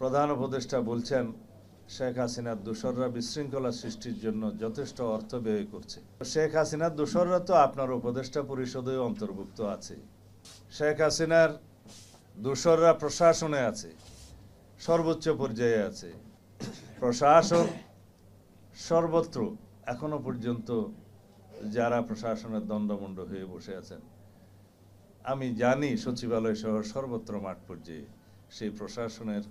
প্রধান উপদেষ্টা বলছেন শেখ হাসিনার দোসররা বিশৃঙ্খলা সৃষ্টির জন্য যথেষ্ট অর্থ ব্যয় করছে। শেখ হাসিনার দোসররা তো আপনার উপদেষ্টা পরিষদে অন্তর্ভুক্ত আছে। শেখ হাসিনার দোসররা প্রশাসনে আছে, সর্বোচ্চ পর্যায়ে আছে। প্রশাসন সর্বত্র এখনো পর্যন্ত যারা প্রশাসনের দণ্ডমুণ্ড হয়ে বসে আছেন, আমি জানি সচিবালয় সহ সর্বত্র মাঠ পর্যায়ে সেই প্রশাসনের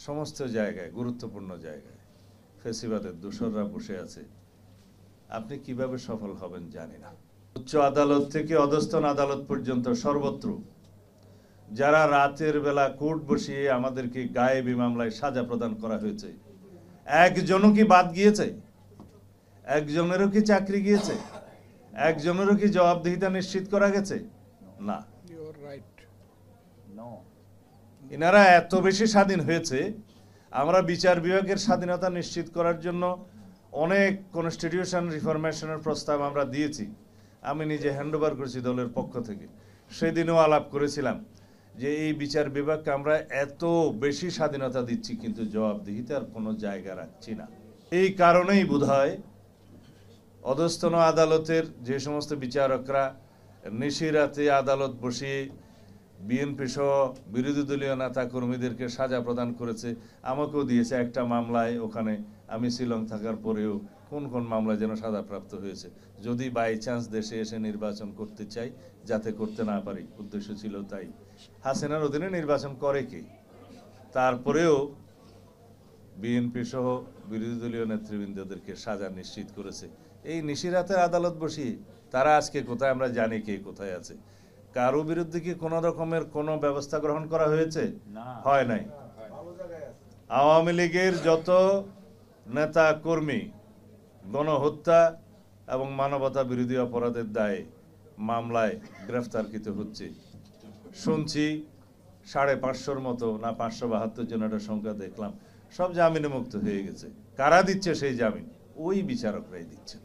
সমস্ত জায়গায়, গুরুত্বপূর্ণ জায়গায় ফেসিবাদের দোসররা বসে আছে। আপনি কিভাবে সফল হবেন জানি না। উচ্চ আদালত থেকে অধস্তন আদালত পর্যন্ত সর্বত্র যারা রাতের বেলা কোর্ট বসিয়ে আমাদেরকে গায়েবী মামলায় সাজা প্রদান করা হয়েছে, একজনও কি বাদ গিয়েছে? একজনেরও কি চাকরি গিয়েছে? একজনেরও কি জবাবদিহিতা নিশ্চিত করা গেছে? না। এনারা এত বেশি স্বাধীন হয়েছে। আমরা বিচার বিভাগের স্বাধীনতা নিশ্চিত করার জন্য অনেক কনস্টিটিউশন রিফরমেশনের প্রস্তাব আমরা দিয়েছি। আমি নিজে হ্যান্ডওভার করেছি দলের পক্ষ থেকে। সেদিনও আলাপ করেছিলাম যে এই বিচার বিভাগকে আমরা এত বেশি স্বাধীনতা দিচ্ছি কিন্তু জবাবদিহিতার কোনো জায়গা রাখছি না। এই কারণেই বোধহয় অধস্তন আদালতের যে সমস্ত বিচারকরা নিশিরাতে আদালত বসিয়ে বিএনপি সহ বিরোধী দলীয় নেতা কর্মীদেরকে সাজা প্রদান করেছে। আমাকেও দিয়েছে একটা মামলায়, ওখানে আমি শিলং থাকার পরেও কোন কোন মামলায় যেন সাজাপ্রাপ্ত হয়েছে। যদি বাই চান্স দেশে এসে নির্বাচন করতে চাই, যাতে করতে না পারি, উদ্দেশ্য ছিল তাই। হাসিনার অধীনে নির্বাচন করে কে? তারপরেও বিএনপি সহ বিরোধী দলীয় নেতৃবৃন্দদেরকে সাজা নিশ্চিত করেছে এই নিশিরাতের আদালত বসিয়ে। তারা আজকে কোথায় আমরা জানি কে কোথায় আছে। কারো বিরুদ্ধে কি কোন রকমের কোন ব্যবস্থা গ্রহণ করা হয়েছে? হয় নাই। আওয়ামী লীগের যত নেতা কর্মী গণহত্যা এবং মানবতা বিরোধী অপরাধের দায়ে মামলায় গ্রেফতারকৃত হচ্ছে। শুনছি 550-র মতো, না 572 জন একটা সংখ্যা দেখলাম, সব জামিনে মুক্ত হয়ে গেছে। কারা দিচ্ছে সেই জামিন? ওই বিচারকরাই দিচ্ছে।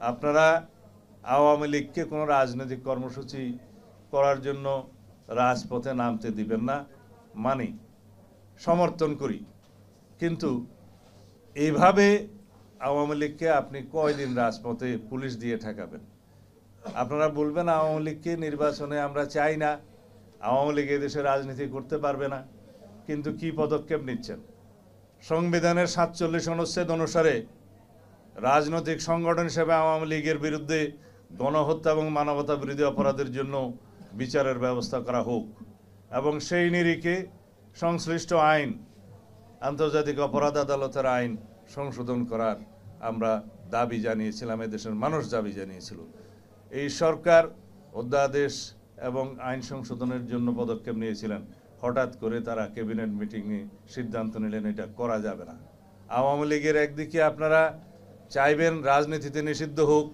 আপনারা আওয়ামী লীগকে কোনো রাজনৈতিক কর্মসূচি করার জন্য রাজপথে নামতে দিবেন না, মানি, সমর্থন করি। কিন্তু এইভাবে আওয়ামী লীগকে আপনি কয়দিন রাজপথে পুলিশ দিয়ে ঠেকাবেন? আপনারা বলবেন আওয়ামী লীগকে নির্বাচনে আমরা চাই না, আওয়ামী লীগ এদেশে রাজনীতি করতে পারবে না, কিন্তু কি পদক্ষেপ নিচ্ছেন? সংবিধানের 47 অনুচ্ছেদ অনুসারে রাজনৈতিক সংগঠন হিসেবে আওয়ামী লীগের বিরুদ্ধে গণহত্যা এবং মানবতা বিরোধী অপরাধের জন্য বিচারের ব্যবস্থা করা হোক এবং সেই নিরিখে সংশ্লিষ্ট আইন, আন্তর্জাতিক অপরাধ আদালতের আইন সংশোধন করার আমরা দাবি জানিয়েছিলাম, এদেশের মানুষ দাবি জানিয়েছিল। এই সরকার অধ্যাদেশ এবং আইন সংশোধনের জন্য পদক্ষেপ নিয়েছিলেন। হঠাৎ করে তারা ক্যাবিনেট মিটিংয়ে সিদ্ধান্ত নিলেন এটা করা যাবে না। আওয়ামী লীগের একদিকে আপনারা চাইবেন রাজনীতিতে নিষিদ্ধ হোক,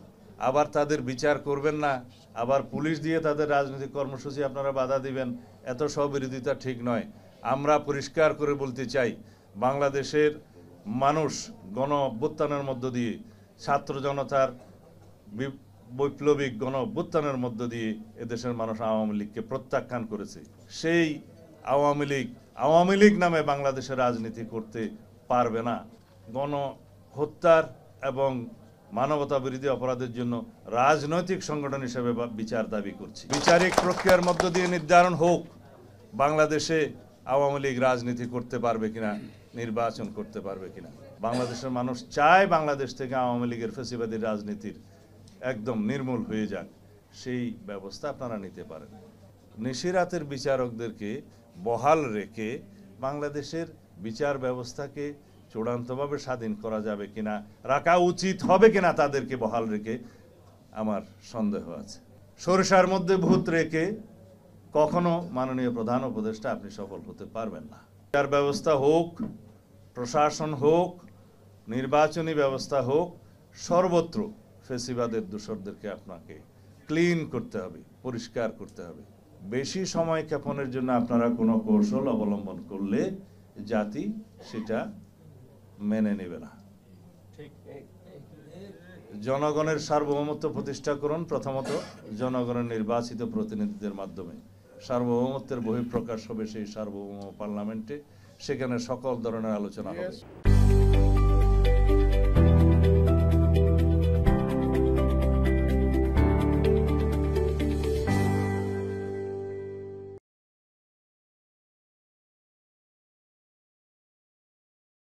আবার তাদের বিচার করবেন না, আবার পুলিশ দিয়ে তাদের রাজনৈতিক কর্মসূচি আপনারা বাধা দিবেন। এত স্ববিরোধিতা ঠিক নয়। আমরা পরিষ্কার করে বলতে চাই, বাংলাদেশের মানুষ গণ অভ্যুত্থানের মধ্য দিয়ে, ছাত্র জনতার বৈপ্লবিক গণ অভ্যুত্থানের মধ্য দিয়ে এদেশের মানুষ আওয়ামী লীগকে প্রত্যাখ্যান করেছে। সেই আওয়ামী লীগ নামে বাংলাদেশের রাজনীতি করতে পারবে না। গণহত্যার এবং মানবতা বিরোধী অপরাধের জন্য রাজনৈতিক সংগঠন হিসেবে বিচার দাবি করছি। বিচারিক প্রক্রিয়ার মধ্য দিয়ে নির্ধারণ হোক বাংলাদেশে আওয়ামী লীগ রাজনীতি করতে পারবে কিনা, নির্বাচন করতে পারবে কিনা। বাংলাদেশের মানুষ চায় বাংলাদেশ থেকে আওয়ামী লীগের ফ্যাসিবাদী রাজনীতির একদম নির্মূল হয়ে যাক। সেই ব্যবস্থা আপনারা নিতে পারেন। নিশিরাতের বিচারকদেরকে বহাল রেখে বাংলাদেশের বিচার ব্যবস্থাকে চূড়ান্তভাবে স্বাধীন করা যাবে কিনা, রাখা উচিত হবে কিনা তাদেরকে বহাল রেখে আমার সন্দেহ আছে। সরিষার মধ্যে ভূত রেখে কখনো মাননীয় প্রধান উপদেষ্টা আপনি সফল হতে পারবেন না। বিচার ব্যবস্থা হোক, প্রশাসন হোক, নির্বাচনী ব্যবস্থা হোক, সর্বত্র ফেসিবাদের দোসরদেরকে আপনাকে ক্লিন করতে হবে, পরিষ্কার করতে হবে। বেশি সময় ক্ষেপণের জন্য আপনারা কোনো কৌশল অবলম্বন করলে জাতি সেটা মেনে নেবে না। জনগণের সার্বভৌমত্ব প্রতিষ্ঠা করুন। প্রথমত জনগণের নির্বাচিত প্রতিনিধিদের মাধ্যমে সার্বভৌমত্বের বহিঃপ্রকাশ হবে সেই সার্বভৌম পার্লামেন্টে। সেখানে সকল ধরনের আলোচনা হবে।